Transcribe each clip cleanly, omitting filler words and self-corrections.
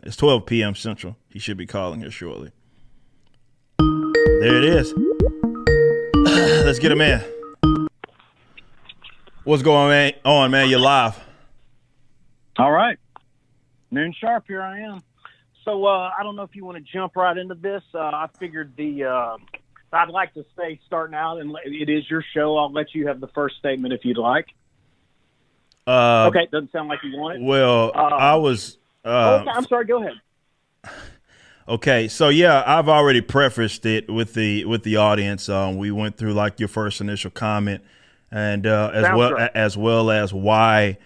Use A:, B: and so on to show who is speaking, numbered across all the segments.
A: It's 12 p.m. Central. He should be calling here shortly. There it is. Let's get him in. What's going on, man? You're live.
B: All right. Noon sharp, here I am. So I don't know if you want to jump right into this. I figured I'd like to say starting out, and it is your show. I'll let you have the first statement if you'd like. Okay, doesn't sound like you want it.
A: Well, I was...
B: okay, I'm sorry, go ahead.
A: Okay, so yeah, I've already prefaced it with the audience. We went through like your first initial comment, and as well as why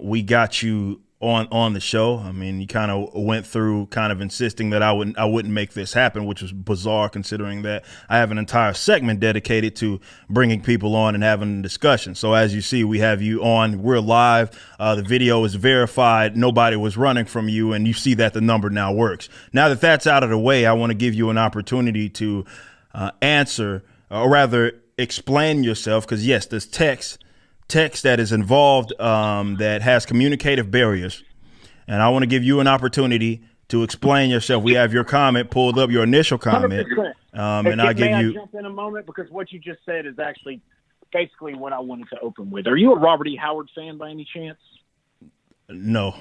A: we got you on the show. I mean, you kind of went through kind of insisting that I wouldn't make this happen, which was bizarre considering that I have an entire segment dedicated to bringing people on and having a discussion. So as you see, we have you on. We're live. The video is verified. Nobody was running from you, and you see that the number now works. Now that that's out of the way, I want to give you an opportunity to answer, or rather explain yourself, because yes, there's text that is involved that has communicative barriers, and I want to give you an opportunity to explain yourself. We have your comment pulled up, your initial comment, and I'll give you.
B: Jump in a moment, because what you just said is actually basically what I wanted to open with. Are you a Robert E. Howard fan by any chance?
A: No.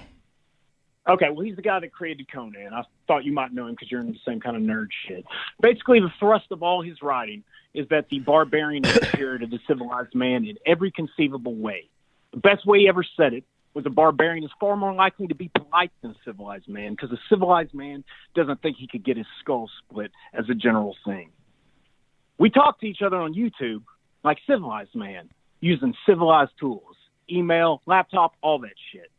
B: Okay, well, he's the guy that created Conan. I thought you might know him because you're into the same kind of nerd shit. Basically, the thrust of all his writing is that the barbarian is superior to the civilized man in every conceivable way. The best way he ever said it was a barbarian is far more likely to be polite than a civilized man, because a civilized man doesn't think he could get his skull split as a general thing. We talk to each other on YouTube like civilized man, using civilized tools, email, laptop, all that shit.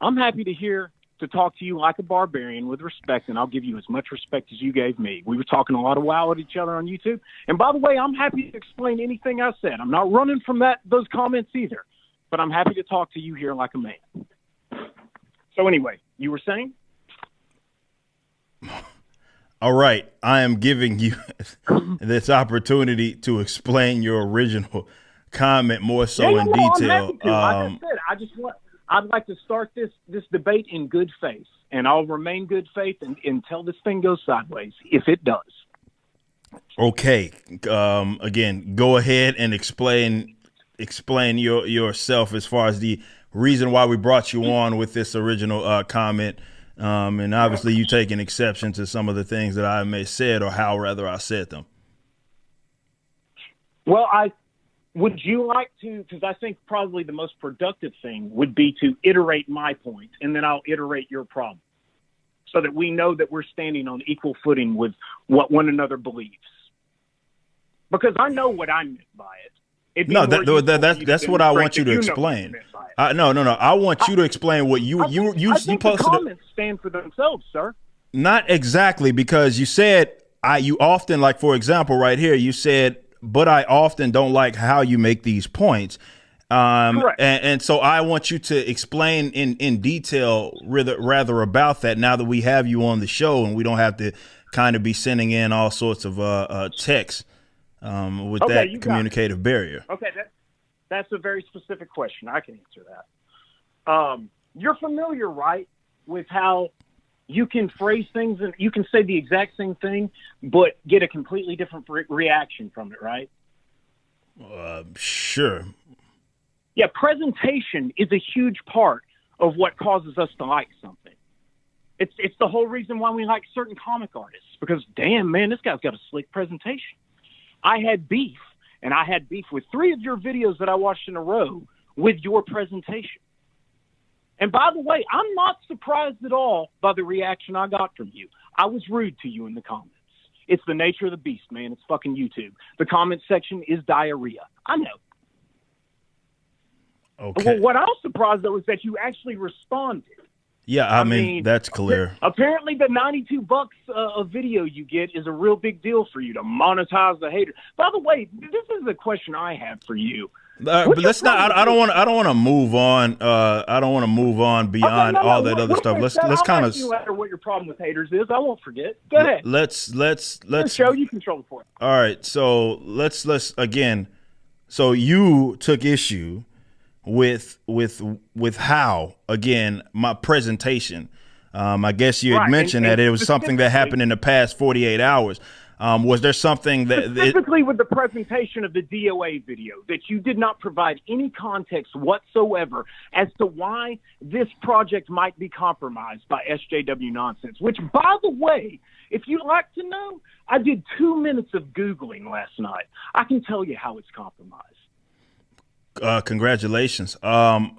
B: I'm happy to talk to you like a barbarian with respect, and I'll give you as much respect as you gave me. We were talking a lot of wow at each other on YouTube. And by the way, I'm happy to explain anything I said. I'm not running from those comments either, but I'm happy to talk to you here like a man. So anyway, you were saying?
A: All right. I am giving you this opportunity to explain your original comment more so in detail.
B: Like I said, I'd like to start this debate in good faith, and I'll remain good faith until this thing goes sideways, if it does.
A: Okay. Again, go ahead and explain yourself as far as the reason why we brought you on with this original comment. And obviously you take an exception to some of the things that I may have said, or how rather I said them.
B: Well, would you like to, because I think probably the most productive thing would be to iterate my point, and then I'll iterate your problem, so that we know that we're standing on equal footing with what one another believes. Because I know what I meant by it.
A: That's what I want you to explain. No. I want you to explain what you posted.
B: The comments stand for themselves, sir.
A: Not exactly, because you said you often, like for example, right here, you said, but I often don't like how you make these points. And so I want you to explain in detail rather about that, now that we have you on the show and we don't have to kind of be sending in all sorts of texts with that communicative barrier.
B: Okay, that's a very specific question. I can answer that. You're familiar, right, with how you can phrase things and you can say the exact same thing, but get a completely different reaction from it, right?
A: Sure.
B: Yeah, presentation is a huge part of what causes us to like something. It's the whole reason why we like certain comic artists, because damn, man, this guy's got a slick presentation. I had beef with 3 of your videos that I watched in a row with your presentation. And by the way, I'm not surprised at all by the reaction I got from you. I was rude to you in the comments. It's the nature of the beast, man. It's fucking YouTube. The comment section is diarrhea. I know.
A: Okay.
B: Well, what I was surprised, though, is that you actually responded.
A: Yeah, I mean, that's clear.
B: Apparently, the $92 a video you get is a real big deal for you to monetize the hater. By the way, this is a question I have for you.
A: But let's not. I don't want to move on. I don't want to move on beyond all that other stuff. Let's kind of.
B: You matter what your problem with haters is. I won't forget. Go ahead.
A: Let's
B: show you control for it.
A: All right. So let's again. So you took issue with how, again, my presentation I guess you had
B: Right,
A: mentioned
B: and
A: that it was something that happened in the past 48 hours. Was there something that
B: specifically with the presentation of the DOA video that you did not provide any context whatsoever as to why this project might be compromised by SJW nonsense, which, by the way, if you'd like to know, I did 2 minutes of Googling last night. I can tell you how it's compromised.
A: Congratulations.
B: Well,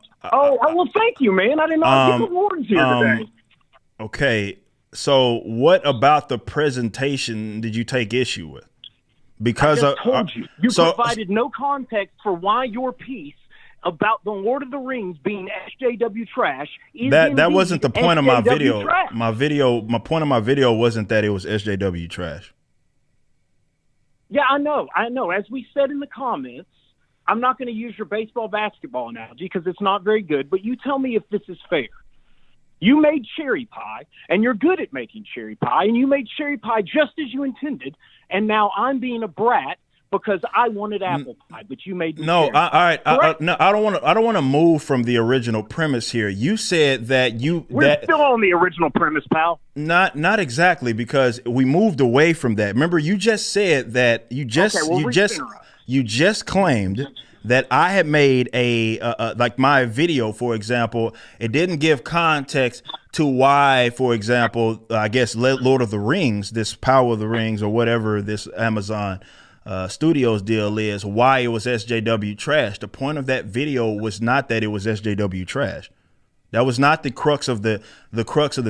B: thank you, man. I didn't know I'd get awards here today.
A: Okay. So what about the presentation did you take issue with? Because
B: I just told you. You provided no context for why your piece about the Lord of the Rings being SJW trash is
A: that wasn't the point of my video.
B: Trash.
A: My point of my video wasn't that it was SJW trash.
B: Yeah, I know. As we said in the comments, I'm not going to use your baseball basketball analogy because it's not very good, but you tell me if this is fair. You made cherry pie, and you're good at making cherry pie, and you made cherry pie just as you intended, and now I'm being a brat because I wanted apple pie, but you made me
A: all right. I don't want to move from the original premise here. You said that
B: we're still on the original premise, pal.
A: Not exactly, because we moved away from that. Remember, you just said that you just claimed that I had made like my video, for example, it didn't give context to why, for example, I guess Lord of the Rings, this Power of the Rings or whatever this Amazon Studios deal is, why it was SJW trash. The point of that video was not that it was SJW trash. That was not the crux of the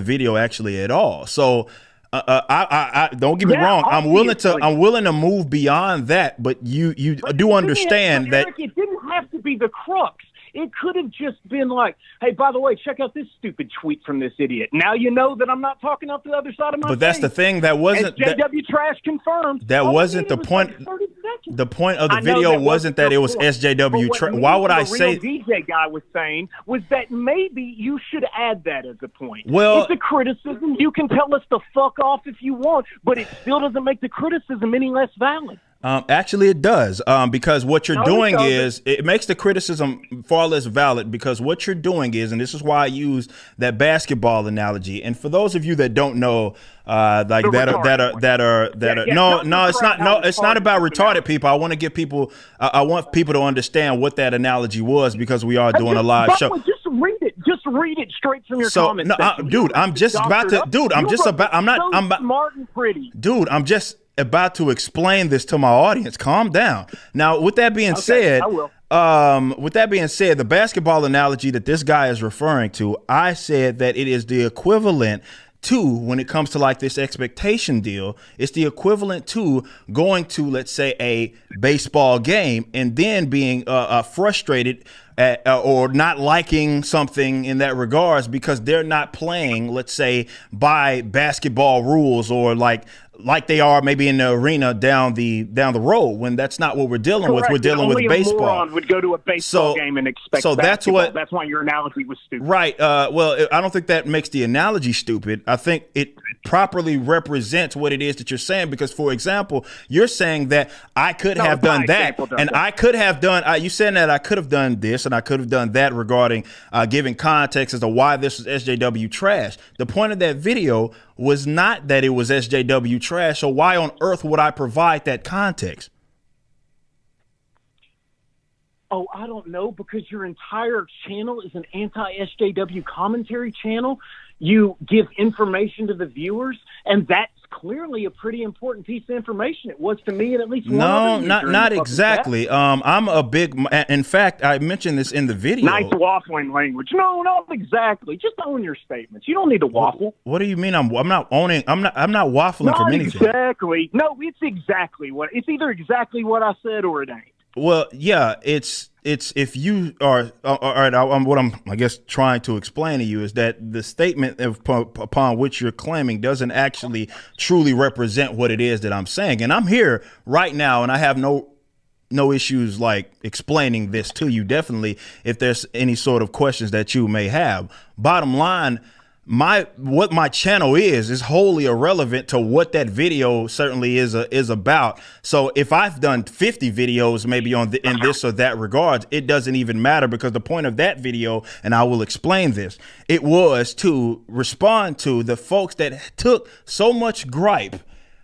A: video actually at all. So I don't get me wrong. I'm willing to move beyond that, but you do understand that
B: Eric, it didn't have to be the crux. It could have just been like, hey, by the way, check out this stupid tweet from this idiot. Now you know that I'm not talking out the other side of my face.
A: But that's the thing. That wasn't
B: SJW trash confirmed.
A: That wasn't the point. Like the point of the video wasn't that it was SJW trash. Why would I say?
B: What the real DJ guy was saying was that maybe you should add that as a point.
A: Well,
B: it's a criticism. You can tell us to fuck off if you want, but it still doesn't make the criticism any less valid.
A: Actually, it does, because what you're doing is it makes the criticism far less valid, because what you're doing is, and this is why I use that basketball analogy. And for those of you that don't know, it's not about retarded people. I want to get people. I want people to understand what that analogy was, because we are doing a live show.
B: Just read it. Just read it straight from your comments.
A: I'm just about to explain this to my audience. Calm down. Now, with that being said,
B: I will.
A: The basketball analogy that this guy is referring to, I said that it is the equivalent to, when it comes to like this expectation deal, it's the equivalent to going to, let's say, a baseball game and then being frustrated at, or not liking something in that regards because they're not playing, let's say, by basketball rules, or like they are maybe in the arena down the road, when that's not what we're dealing with. We're dealing with baseball.
B: A moron would go to a baseball game and expect basketball. That's why your analogy was stupid.
A: Right. Well, I don't think that makes the analogy stupid. I think it properly represents what it is that you're saying, because, for example, you're saying that I could have done that, and I could have done, you said that I could have done this and I could have done that regarding giving context as to why this was SJW trash. The point of that video was not that it was SJW trash, so why on earth would I provide that context?
B: Oh, I don't know, because your entire channel is an anti-SJW commentary channel. You give information to the viewers, and that's clearly a pretty important piece of information. It was to me, and at least one other user.
A: Not exactly. I'm a big. In fact, I mentioned this in the video.
B: Nice waffling language. No, not exactly. Just own your statements. You don't need to waffle.
A: What do you mean? I'm not owning. I'm not waffling from anything.
B: Exactly. No, it's exactly what. It's either exactly what I said or it ain't.
A: Well, yeah, it's if you are all right. What I'm, I guess, trying to explain to you is that the statement upon which you're claiming doesn't actually truly represent what it is that I'm saying. And I'm here right now, and I have no issues like explaining this to you. Definitely, if there's any sort of questions that you may have. Bottom line, what my channel is wholly irrelevant to what that video certainly is about. So if I've done 50 videos maybe in this or that regards, it doesn't even matter, because the point of that video, and I will explain this, it was to respond to the folks that took so much gripe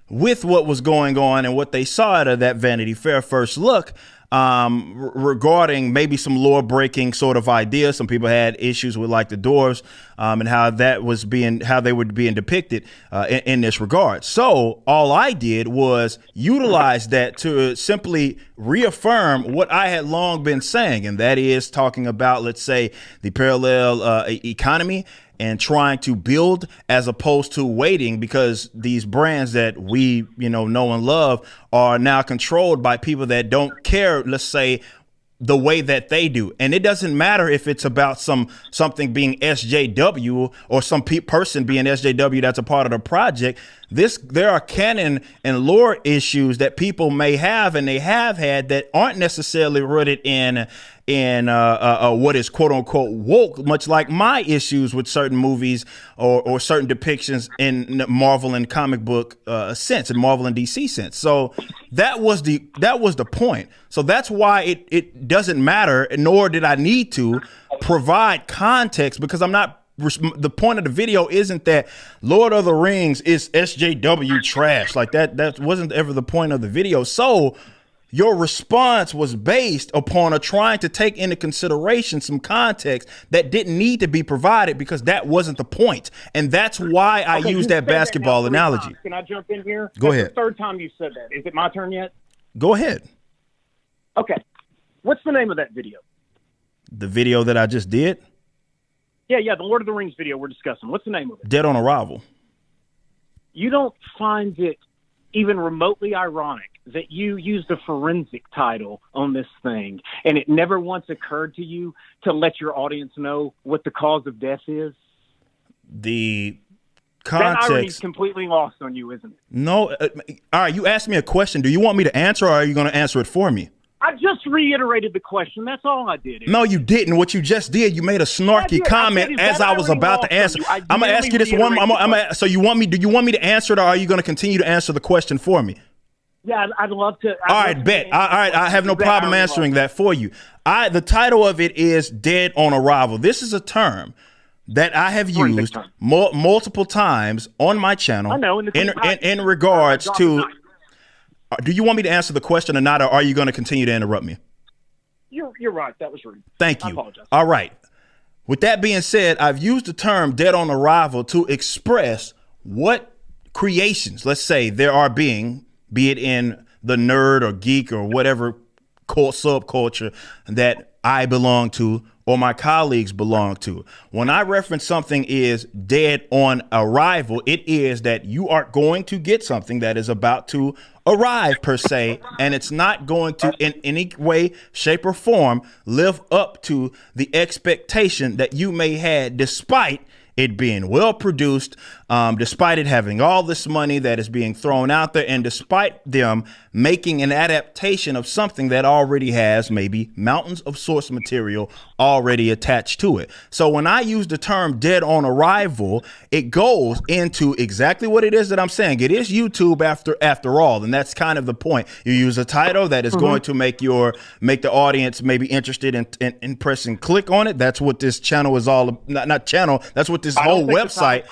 A: with what was going on and what they saw out of that Vanity Fair first look, regarding maybe some lore breaking sort of ideas. Some people had issues with like the dwarves, and how they were being depicted in this regard. So all I did was utilize that to simply reaffirm what I had long been saying, and that is talking about, let's say, the parallel economy and trying to build as opposed to waiting, because these brands that we, know and love are now controlled by people that don't care, let's say, the way that they do. And it doesn't matter if it's about something being SJW or some person being SJW that's a part of the project. There are canon and lore issues that people may have and they have had that aren't necessarily rooted in what is quote unquote woke, much like my issues with certain movies or certain depictions in Marvel and comic book sense, and Marvel and DC sense. So that was the point. So that's why it doesn't matter, nor did I need to provide context, because the point of the video isn't that Lord of the Rings is SJW trash. Like that wasn't ever the point of the video. So your response was based upon trying to take into consideration some context that didn't need to be provided, because that wasn't the point. And that's why I used that basketball analogy.
B: Can I jump in here?
A: Go ahead.
B: The third time you said that. Is it my turn yet?
A: Go ahead.
B: Okay. What's the name of that video?
A: The video that I just did?
B: Yeah, the Lord of the Rings video we're discussing. What's the name of it?
A: Dead on Arrival.
B: You don't find it even remotely ironic that you used a forensic title on this thing, and it never once occurred to you to let your audience know what the cause of death is?
A: The context.
B: That irony's completely lost on you, isn't it?
A: No. All right, you asked me a question. Do you want me to answer, or are you going to answer it for me?
B: I just reiterated the question. That's all I did.
A: No, you didn't. What you just did, you made a snarky comment as I was about to answer. I'm gonna ask you this one. So do you want me to answer it, or are you going to continue to answer the question for me?
B: Yeah, I'd love to.
A: All right, bet. All right, I have no problem answering that for you. The title of it is Dead on Arrival. This is a term that I have used multiple times on my channel.
B: I know.
A: In regards to. Do you want me to answer the question or not, or are you going to continue to interrupt me?
B: You're right. That was rude.
A: Thank you.
B: I apologize.
A: All right. With that being said, I've used the term dead on arrival to express what creations, let's say, there are be it in the nerd or geek or whatever subculture that I belong to or my colleagues belong to. When I reference something is dead on arrival, it is that you are going to get something that is about to arrive per se, and it's not going to in any way, shape, or form live up to the expectation that you may have, despite it being well produced, despite it having all this money that is being thrown out there, and despite them making an adaptation of something that already has maybe mountains of source material already attached to it. So when I use the term dead on arrival, it goes into exactly what it is that I'm saying. It is YouTube after all, and that's kind of the point. You use a title that is going to make the audience maybe interested in pressing click on it. That's what this channel is all not channel. That's what this whole website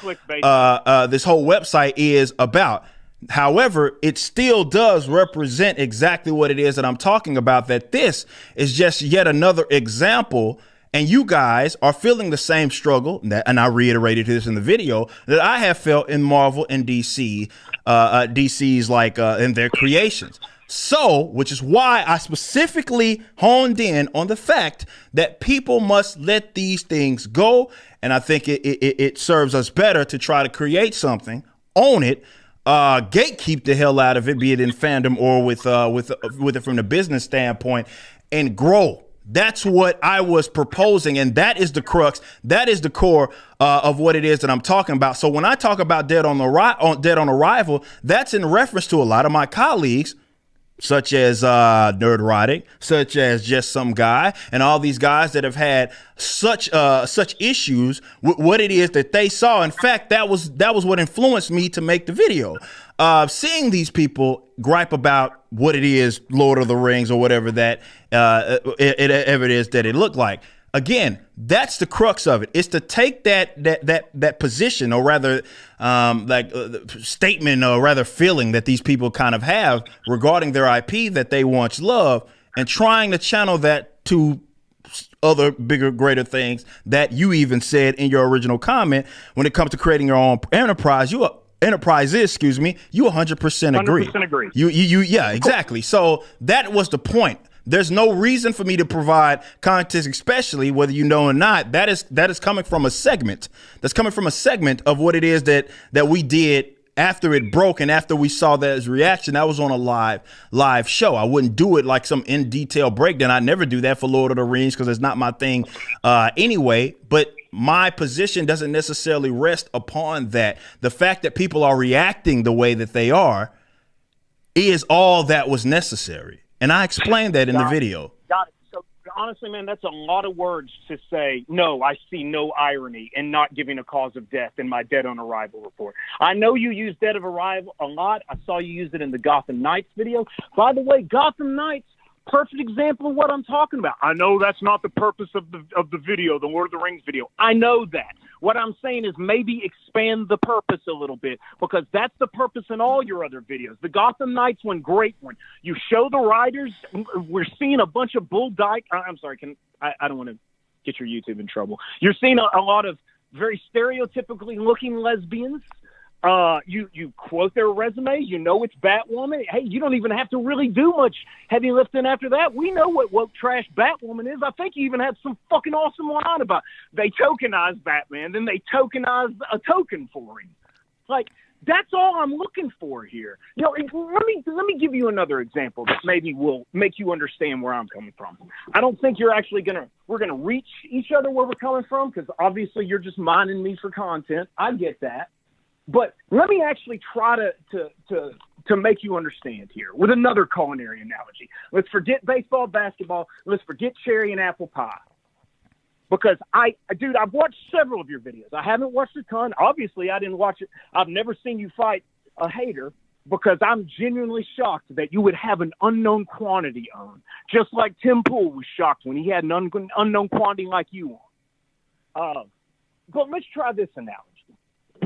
A: is about. However, it still does represent exactly what it is that I'm talking about, that this is just yet another example, and you guys are feeling the same struggle, and I reiterated this in the video, that I have felt in Marvel and DC's in their creations. So, which is why I specifically honed in on the fact that people must let these things go, and I think it serves us better to try to create something, own it, gatekeep the hell out of it, be it in fandom or with it from the business standpoint, and grow. That's what I was proposing, and that is the crux. That is the core of what it is that I'm talking about. So when I talk about dead on arrival, that's in reference to a lot of my colleagues such as Nerd Roddick, such as Just Some Guy, and all these guys that have had such issues with what it is that they saw. In fact, that was what influenced me to make the video. Seeing these people gripe about what it is, Lord of the Rings or whatever that it is that it looked like. Again, that's the crux of it. It's to take that position, or rather, statement, or rather feeling that these people kind of have regarding their IP that they once loved, and trying to channel that to other bigger, greater things that you even said in your original comment. When it comes to creating your own enterprise, you 100% agree.
B: 100% agree.
A: Yeah, exactly. So that was the point. There's no reason for me to provide context, especially whether you know or not. That is coming from a segment. That's coming from a segment of what it is that we did after it broke, and after we saw that as reaction. That was on a live show. I wouldn't do it like some in detail breakdown. I never do that for Lord of the Rings because it's not my thing anyway. But my position doesn't necessarily rest upon that. The fact that people are reacting the way that they are is all that was necessary. And I explained that in the video.
B: Got it. So honestly, man, that's a lot of words to say, no, I see no irony in not giving a cause of death in my dead on arrival report. I know you use dead of arrival a lot. I saw you use it in the Gotham Knights video. By the way, Gotham Knights, perfect example of what I'm talking about. I know that's not the purpose of the video, the Lord of the Rings video. I know that. What I'm saying is maybe expand the purpose a little bit, because that's the purpose in all your other videos. The Gotham Knights one, great one. You show the riders. We're seeing a bunch of bull dyke. I'm sorry. I don't want to get your YouTube in trouble. You're seeing a lot of very stereotypically looking lesbians. You quote their resume. You know it's Batwoman. Hey, you don't even have to really do much heavy lifting after that. We know what woke trash Batwoman is. I think you even had some fucking awesome line about they tokenized Batman, then they tokenized a token for him. Like, that's all I'm looking for here. You know, let me give you another example that maybe will make you understand where I'm coming from. I don't think you're actually we're gonna reach each other where we're coming from, because obviously you're just mining me for content. I get that. But let me actually try to make you understand here with another culinary analogy. Let's forget baseball, basketball. Let's forget cherry and apple pie. Because I've watched several of your videos. I haven't watched a ton. Obviously, I didn't watch it. I've never seen you fight a hater, because I'm genuinely shocked that you would have an unknown quantity on. Just like Tim Pool was shocked when he had an unknown quantity like you on. But let's try this analogy.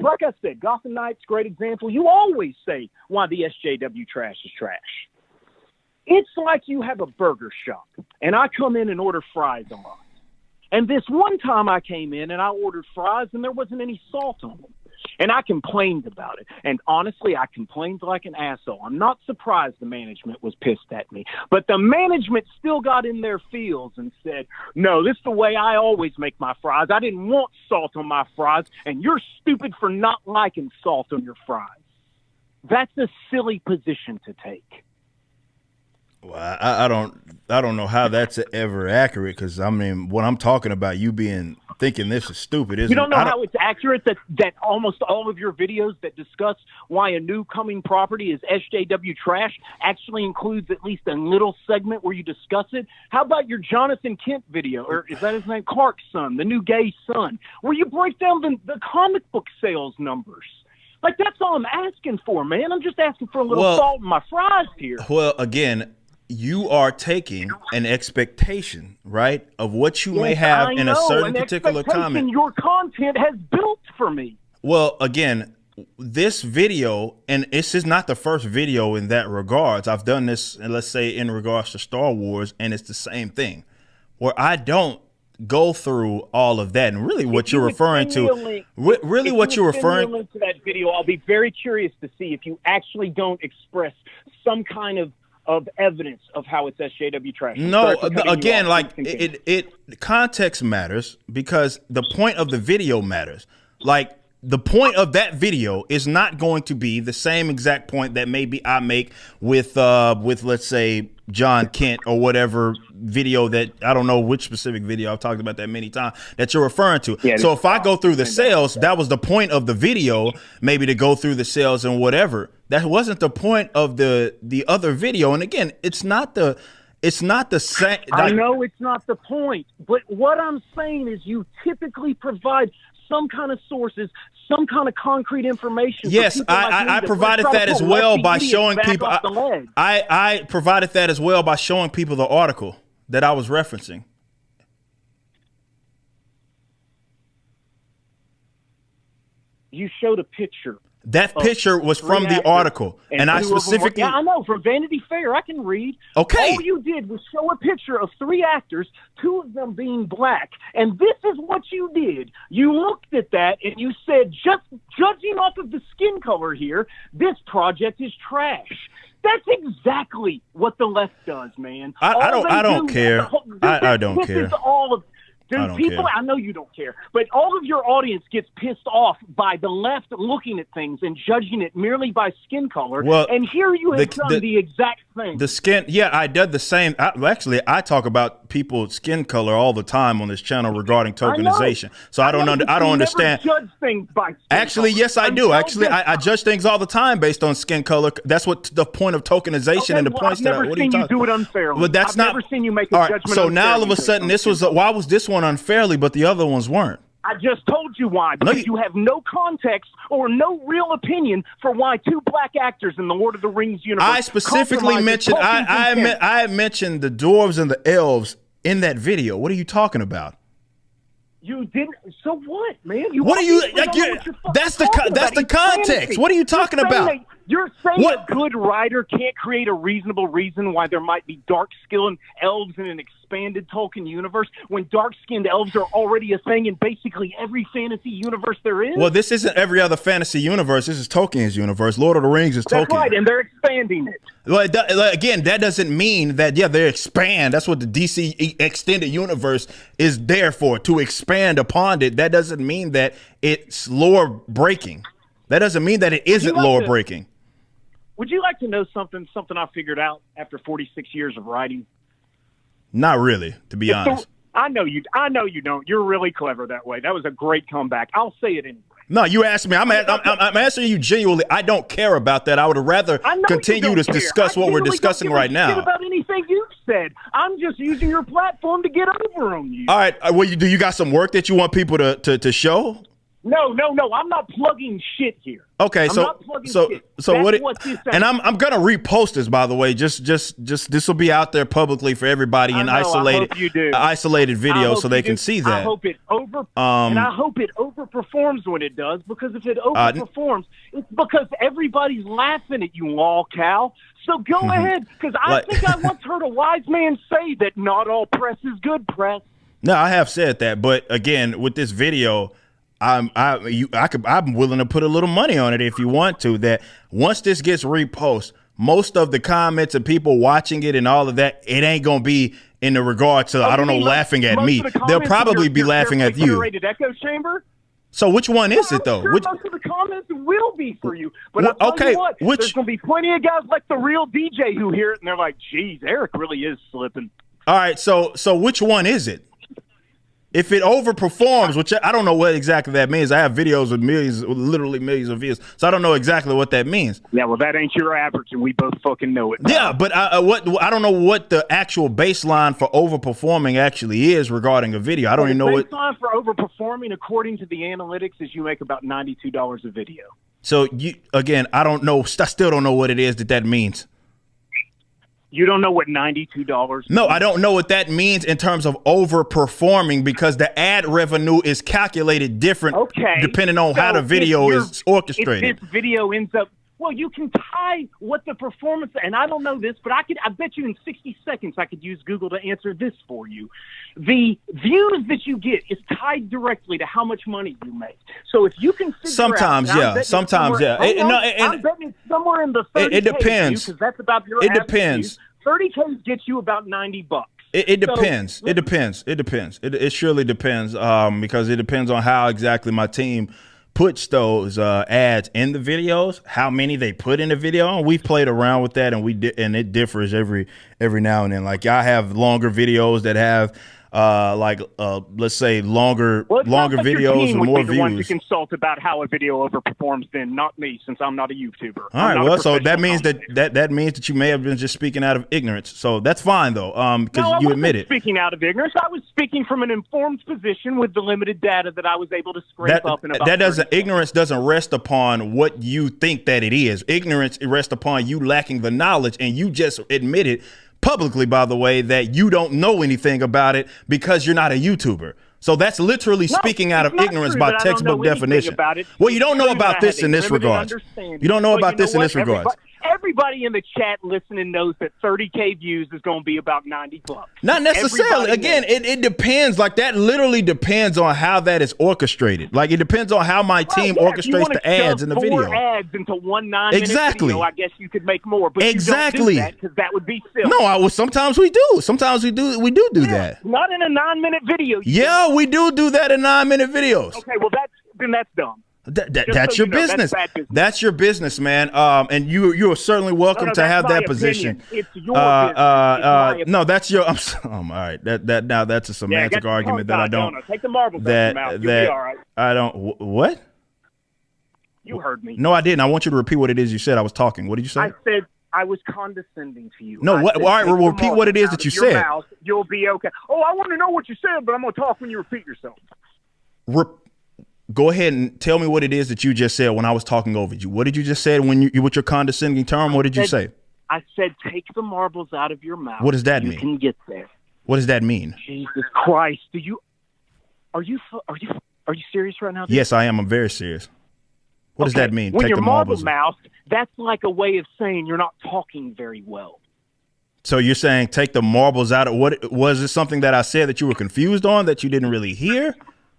B: Like I said, Gotham Knights, great example. You always say why the SJW trash is trash. It's like you have a burger shop, and I come in and order fries a lot. And this one time I came in and I ordered fries, and there wasn't any salt on them. And I complained about it. And honestly, I complained like an asshole. I'm not surprised the management was pissed at me. But the management still got in their feels and said, no, this is the way I always make my fries. I didn't want salt on my fries, and you're stupid for not liking salt on your fries. That's a silly position to take.
A: Well, I don't know how that's ever accurate, because I mean, when I'm talking about you thinking this is stupid, isn't it?
B: You don't know how it's accurate that almost all of your videos that discuss why a new coming property is SJW trash actually includes at least a little segment where you discuss it? How about your Jonathan Kent video, or is that his name, Clark's son, the new gay son, where you break down the comic book sales numbers? Like, that's all I'm asking for, man. I'm just asking for a little salt in my fries here.
A: Well, again, you are taking an expectation, right, of what you may have in a certain particular comment.
B: Your content has built for me.
A: Well, again, this video, and this is not the first video in that regards. I've done this, let's say, in regards to Star Wars, and it's the same thing, where I don't go through all of that. And really what you're referring to, really what you're referring
B: to that video, I'll be very curious to see if you actually don't express some kind of evidence of how it's SJW trash.
A: No, again, like it context matters, because the point of the video matters. Like, the point of that video is not going to be the same exact point that maybe I make with let's say John Kent or whatever video that, I don't know which specific video, I've talked about that many times, that you're referring to. Yeah, so if I go through the sales, that was the point of the video, maybe to go through the sales and whatever. That wasn't the point of the other video. And again, it's not the same.
B: I know it's not the point, but what I'm saying is you typically provide some kind of sources, some kind of concrete information.
A: Yes, I provided that as well by showing people. I provided that as well by showing people the article that I was referencing.
B: You showed a picture.
A: That picture was from the article, and I specifically.
B: Yeah, I know, from Vanity Fair. I can read.
A: Okay.
B: All you did was show a picture of 3 actors, 2 of them being black, and this is what you did. You looked at that and you said, just judging off of the skin color here, this project is trash. That's exactly what the left does, man.
A: I don't care. I don't care.
B: Dude, people, I know you don't care, but all of your audience gets pissed off by the left looking at things and judging it merely by skin color. Well, and here you have done the exact thing.
A: The skin, yeah, I did the same. Actually, I talk about people's skin color all the time on this channel regarding tokenization. So I don't understand.
B: Judge things by skin
A: Actually,
B: color.
A: yes, I do. Actually, I judge things all the time based on skin color. That's what the point of tokenization and the points that.
B: I've never seen you do it unfairly.
A: But that's
B: I've never seen you make a judgment.
A: So now all of a sudden, why was this one unfairly, but the other ones weren't?
B: I just told you why. Because you have no context or no real opinion for why 2 black actors in the Lord of the Rings universe.
A: I specifically mentioned I mentioned the dwarves and the elves in that video. What are you talking about?
B: You didn't. So what, man?
A: That's the context. What are you talking about?
B: You're saying a good writer can't create a reasonable reason why there might be dark-skinned elves in an expanded Tolkien universe when dark-skinned elves are already a thing in basically every fantasy universe there is?
A: Well, this isn't every other fantasy universe. This is Tolkien's universe. Lord of the Rings is Tolkien.
B: That's right, and they're expanding it.
A: Well, again, that doesn't mean that, they expand. That's what the DC extended universe is there for, to expand upon it. That doesn't mean that it's lore breaking. That doesn't mean that it isn't lore breaking.
B: Would you like to know something I figured out after 46 years of writing?
A: Not really, to be honest.
B: I know you don't. You're really clever that way. That was a great comeback. I'll say it anyway.
A: No, you asked me. I'm answering you genuinely. I don't care about that. I would rather continue to discuss what we're discussing right now.
B: About anything you've said, I'm just using your platform to get over on you.
A: All right. Well, do you got some work that you want people to show?
B: No. I'm not plugging shit here.
A: Okay, so what? And I'm gonna repost this, by the way. Just this will be out there publicly for everybody in isolated video, so they can see that.
B: I hope it overperforms when it does, because if it overperforms, it's because everybody's laughing at you, lol cow. So go ahead, because I think I once heard a wise man say that not all press is good press.
A: No, I have said that, but again, with this video, I'm willing to put a little money on it if you want to, that once this gets reposted, most of the comments and people watching it and all of that, it ain't going to be in the regard to, laughing at me. They'll probably be laughing at you.
B: Echo chamber?
A: So which one is it, though?
B: Most of the comments will be for you. But I'll tell you what, there's going to be plenty of guys like the real DJ who hear it and they're like, geez, Eric really is slipping.
A: All right, so which one is it? If it overperforms, which I don't know what exactly that means. I have videos with literally millions of views, so I don't know exactly what that means.
B: Yeah, well, that ain't your average, and we both fucking know it.
A: Yeah, but I don't know what the actual baseline for overperforming actually is regarding a video. I don't even know what.
B: The baseline for overperforming, according to the analytics, is you make about $92 a video.
A: So I don't know. I still don't know what it is that means.
B: You don't know what $92 is?
A: No, I don't know what that means in terms of overperforming, because the ad revenue is calculated different depending on how the video is orchestrated.
B: If this video ends up, well, you can tie what the performance, and I don't know this, but I bet you in 60 seconds I could use Google to answer this for you. The views that you get is tied directly to how much money you make. So if you can figure
A: sometimes, I'm
B: betting it's somewhere in the 30K.
A: It depends.
B: Because that's about your
A: average. It depends.
B: 30K gets you about $90.
A: It depends. It depends. It surely depends, because it depends on how exactly my team puts those ads in the videos, how many they put in the video. And we've played around with that, and it differs every now and then. Like, I have longer videos that have let's say longer videos with more views. The one
B: to consult about how a video overperforms, then not me, since I'm not a YouTuber.
A: All right, well, so that means that means that you may have been just speaking out of ignorance. So that's fine though, because you admit it.
B: Speaking out of ignorance, I was speaking from an informed position with the limited data that I was able to scrape up.
A: Ignorance doesn't rest upon what you think that it is. Ignorance rests upon you lacking the knowledge, and you just admitted publicly, by the way, that you don't know anything about it because you're not a YouTuber. So that's literally speaking out of ignorance by textbook definition. Well, you don't know about this in this regard. You don't know about this in this regard.
B: Everybody in the chat listening knows that 30K views is going to be about $90.
A: Not necessarily. Again, it depends. Like, that literally depends on how that is orchestrated. Like, it depends on how my team orchestrates the ads in the video.
B: If you want to ads into 1 9-minute video, I guess you could make more. But
A: exactly.
B: You don't do that because that would be silly.
A: No, sometimes we do. Sometimes we do that.
B: Not in a 9-minute video.
A: Yeah, we do that in 9-minute videos.
B: Okay, well, that's dumb.
A: That's your business. That's your business, man. And you are certainly welcome to have that position.
B: It's your business.
A: No, that's your. all right. Now that's a semantic argument that I don't.
B: Take the marbles out of your mouth. You'll be all right.
A: I don't. What?
B: You heard me.
A: No, I didn't. I want you to repeat what it is you said. I was talking. What did you say?
B: I said I was condescending to you.
A: No, what? All right, well, repeat what it is that you said.
B: Mouth, you'll be okay. Oh, I want to know what you said, but I'm going to talk when you repeat yourself.
A: Go ahead and tell me what it is that you just said when I was talking over you. What did you just say when you with your condescending term? What did you say?
B: I said, take the marbles out of your mouth.
A: What does that mean?
B: You can get there.
A: What does that mean?
B: Jesus Christ! Are you serious right now? Dude?
A: Yes, I am. I'm very serious. What does that mean?
B: When you're marble-mouthed, that's like a way of saying you're not talking very well.
A: So you're saying take the marbles out of what? Was it something that I said that you were confused on, that you didn't really hear?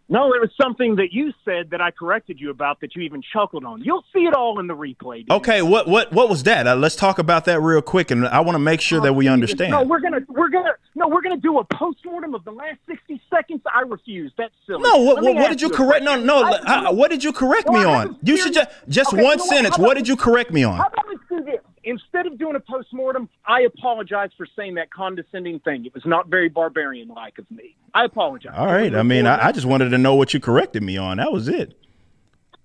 B: No, it was something that you said that I corrected you about that you even chuckled on. You'll see it all in the replay. Dude.
A: Okay, what was that? Let's talk about that real quick, and I want to make sure that we understand.
B: No, we're gonna do a postmortem of the last 60 seconds. I refuse. That's silly.
A: No, what did you correct? No. What did you correct me on? You should just one sentence. What did you correct me on?
B: How about we do this? Instead of doing a postmortem, I apologize for saying that condescending thing. It was not very barbarian-like of me. I apologize.
A: All right. I mean, I just wanted to know what you corrected me on. That was it.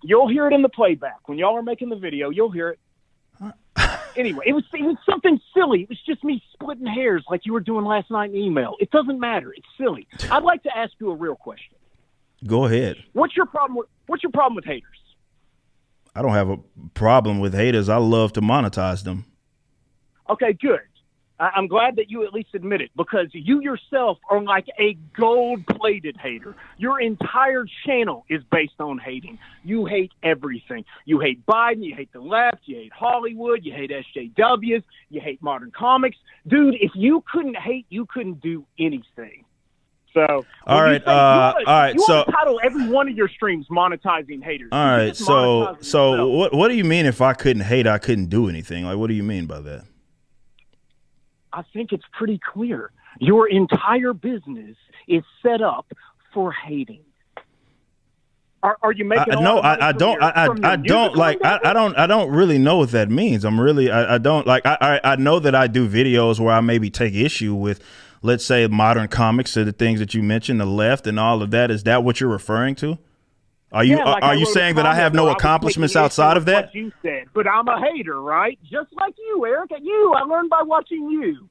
B: You'll hear it in the playback. When y'all are making the video, you'll hear it. Anyway, it was something silly. It was just me splitting hairs like you were doing last night in email. It doesn't matter. It's silly. I'd like to ask you a real question.
A: Go ahead.
B: What's your problem with haters?
A: I don't have a problem with haters. I love to monetize them.
B: Okay, good. I'm glad that you at least admit it, because you yourself are like a gold-plated hater. Your entire channel is based on hating. You hate everything. You hate Biden. You hate the left. You hate Hollywood. You hate SJWs. You hate modern comics. Dude, if you couldn't hate, you couldn't do anything. So,
A: all right.
B: You want to title every one of your streams "Monetizing Haters."
A: All right. So what do you mean if I couldn't hate, I couldn't do anything? Like, what do you mean by that?
B: I think it's pretty clear. Your entire business is set up for hating. Are you making?
A: No, I don't. I don't like. I don't really know what that means. I don't like. I know that I do videos where I maybe take issue with, let's say, modern comics or the things that you mentioned, the left and all of that. Is that what you're referring to? Are you saying that I have no accomplishments outside of that?
B: What you said, but I'm a hater, right? Just like you, Eric. I learned by watching you.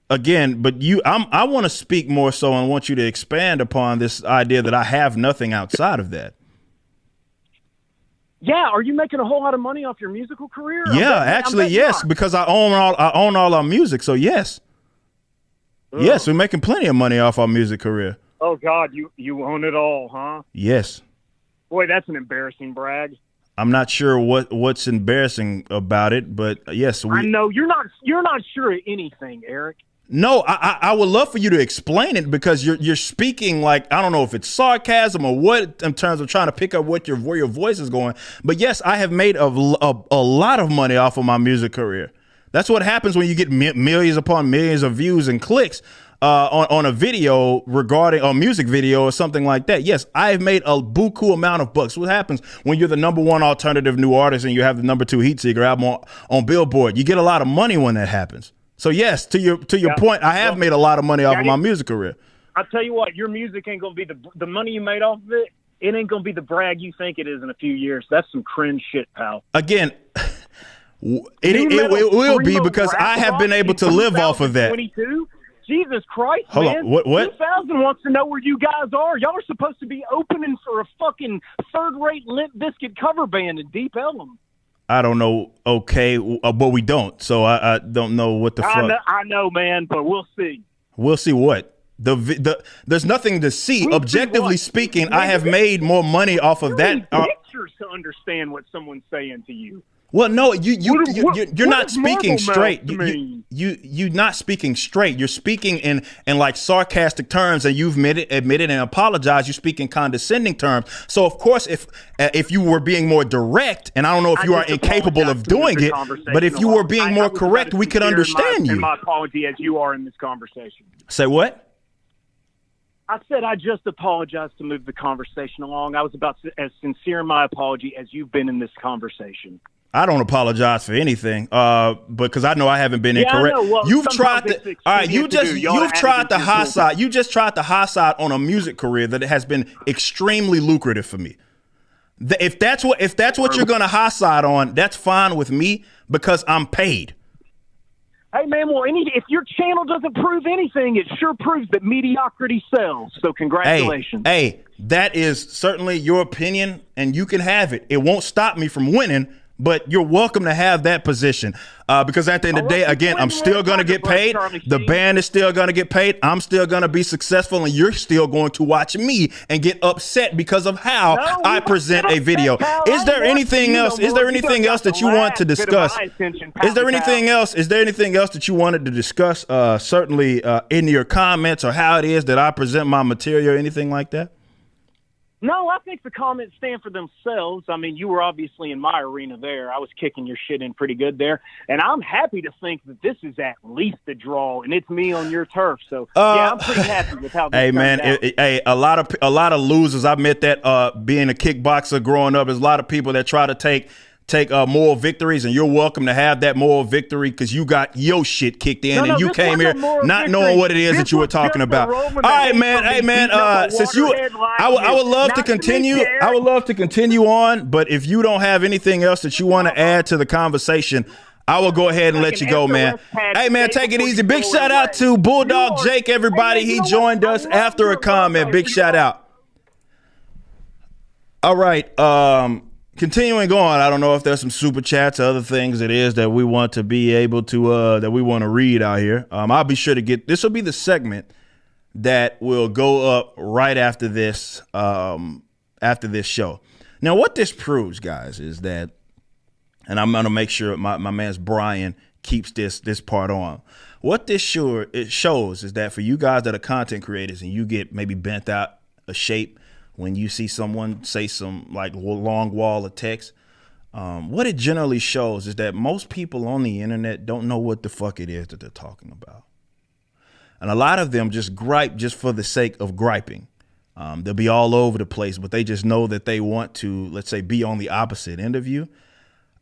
A: Again, but I want to speak more so and want you to expand upon this idea that I have nothing outside of that.
B: Yeah, are you making a whole lot of money off your musical career?
A: Yeah, actually, yes, because I own all our music, so yes. Ugh. Yes, we're making plenty of money off our music career.
B: Oh God, you own it all, huh?
A: Yes.
B: Boy, that's an embarrassing brag.
A: I'm not sure what's embarrassing about it, but yes,
B: I know you're not sure of anything, Eric.
A: No, I would love for you to explain it, because you're speaking like, I don't know if it's sarcasm or what, in terms of trying to pick up where your voice is going. But yes, I have made a lot of money off of my music career. That's what happens when you get millions upon millions of views and clicks on a video regarding a music video or something like that. Yes, I've made a buku amount of bucks. What happens when you're the #1 alternative new artist and you have the #2 heat seeker album on Billboard? You get a lot of money when that happens. So yes, to your point, I have made a lot of money off of my music career.
B: I tell you what, your music ain't gonna be the money you made off of it. It ain't gonna be the brag you think it is in a few years. That's some cringe shit, pal.
A: Again, it will be because I have been able to live off of that.
B: Jesus Christ,
A: Hold
B: man.
A: on. What?
B: 2000 wants to know where you guys are. Y'all are supposed to be opening for a fucking third-rate Limp Bizkit cover band in Deep Ellum.
A: I don't know. Okay, but we don't. So I don't know what the fuck.
B: I know, man, but we'll see.
A: We'll see what. There's nothing to see. Objectively speaking, I have made more money off of that.
B: Pictures to understand what someone's saying to you.
A: Well, no, you're not speaking straight. You're not speaking straight. You're speaking in like sarcastic terms, and you've admitted and apologized. You speak in condescending terms. So of course, if you were being more direct, and I don't know if you are incapable of doing it, but if you were being more correct, we could understand you.
B: My apology, as you are in this conversation.
A: Say what?
B: I said I just apologized to move the conversation along. I was about as sincere in my apology as you've been in this conversation.
A: I don't apologize for anything, because I know I haven't been incorrect.
B: Well,
A: you've tried to, all right. You've tried the high side. You just tried the high side on a music career that has been extremely lucrative for me. If that's what you're gonna high side on, that's fine with me because I'm paid.
B: Hey man, well, if your channel doesn't prove anything, it sure proves that mediocrity sells. So congratulations.
A: Hey, that is certainly your opinion, and you can have it. It won't stop me from winning. But you're welcome to have that position because at the end of the day, again, I'm still going to get paid. The band is still going to get paid. I'm still going to be successful, and you're still going to watch me and get upset because of how I present a video. Is there anything else? Is there anything else that you want to discuss? Is there anything else? Is there anything else that you wanted to discuss? Certainly in your comments or how it is that I present my material or anything like that?
B: No, I think the comments stand for themselves. I mean, you were obviously in my arena there. I was kicking your shit in pretty good there. And I'm happy to think that this is at least a draw, and it's me on your turf. So, yeah, I'm pretty happy with how this
A: Hey, man, a lot of losers. I admit that being a kickboxer growing up, there's a lot of people that try to take moral victories, and you're welcome to have that moral victory because you got your shit kicked in and you came here not knowing what it is that you were talking about. All right, man. Hey, man, since I would love to continue. I would love to continue on, but if you don't have anything else that you want to add to the conversation, I will go ahead and let you go, man. Hey, man, take it easy. Big shout out to Bulldog Jake, everybody. He joined us after a comment. Big shout out. All right. Continuing on, I don't know if there's some super chats or other things it is that we want to be able to that we want to read out here. I'll be sure to get this will be the segment that will go up right after this show. Now, what this proves, guys, is that, and I'm gonna make sure my man's Brian keeps this part on. What this shows is that for you guys that are content creators and you get maybe bent out of shape when you see someone say some like long wall of text, what it generally shows is that most people on the internet don't know what the fuck it is that they're talking about. And a lot of them just gripe just for the sake of griping. They'll be all over the place, but they just know that they want to, let's say, be on the opposite end of you.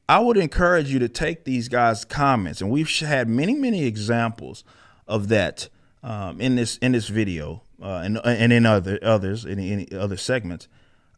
A: I would encourage you to take these guys' comments, and we've had many examples of that in this video. And in others, in any other segments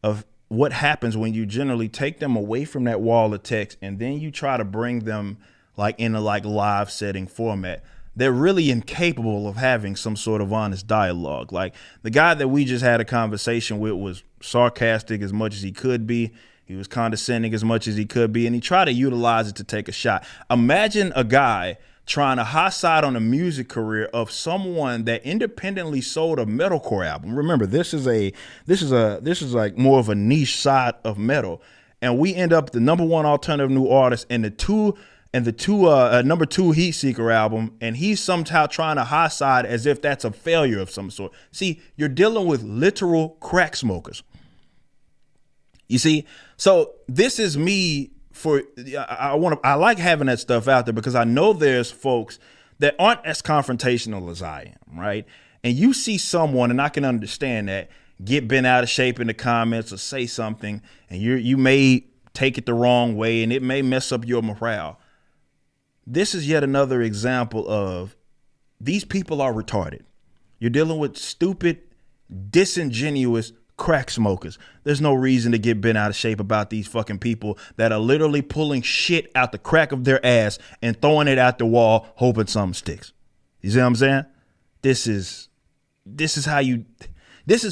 A: of what happens when you generally take them away from that wall of text and then you try to bring them like in a live setting format. They're really incapable of having some sort of honest dialogue. Like the guy that we just had a conversation with was sarcastic as much as he could be. He was condescending as much as he could be, and he tried to utilize it to take a shot. Imagine a guy trying to high side on a music career of someone that independently sold a metalcore album. Remember, this is like more of a niche side of metal, and we end up the #1 alternative new artist and the number 2 Heat Seeker album, and he's somehow trying to high side as if that's a failure of some sort. See, you're dealing with literal crack smokers. You see, so this is me. I like having that stuff out there because I know there's folks that aren't as confrontational as I am, right? And you see someone, and I can understand that, get bent out of shape in the comments or say something, and you may take it the wrong way, and it may mess up your morale. This is yet another example of these people are retarded. You're dealing with stupid, disingenuous crack smokers. There's no reason to get bent out of shape about these fucking people that are literally pulling shit out the crack of their ass and throwing it at the wall, hoping something sticks. You see what I'm saying? This is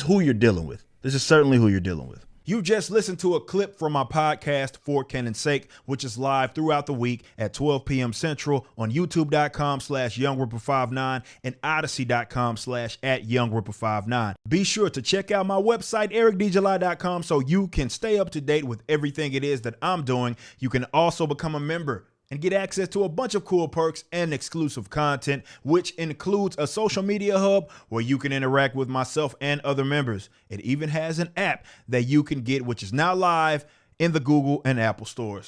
A: who you're dealing with. This is certainly who you're dealing with. You just listened to a clip from my podcast, For Canon's Sake, which is live throughout the week at 12 p.m. Central on youtube.com/YoungRipper59 and odyssey.com/@YoungRipper59. Be sure to check out my website, ericdjuly.com, so you can stay up to date with everything it is that I'm doing. You can also become a member and get access to a bunch of cool perks and exclusive content, which includes a social media hub where you can interact with myself and other members. It even has an app that you can get, which is now live in the Google and Apple stores.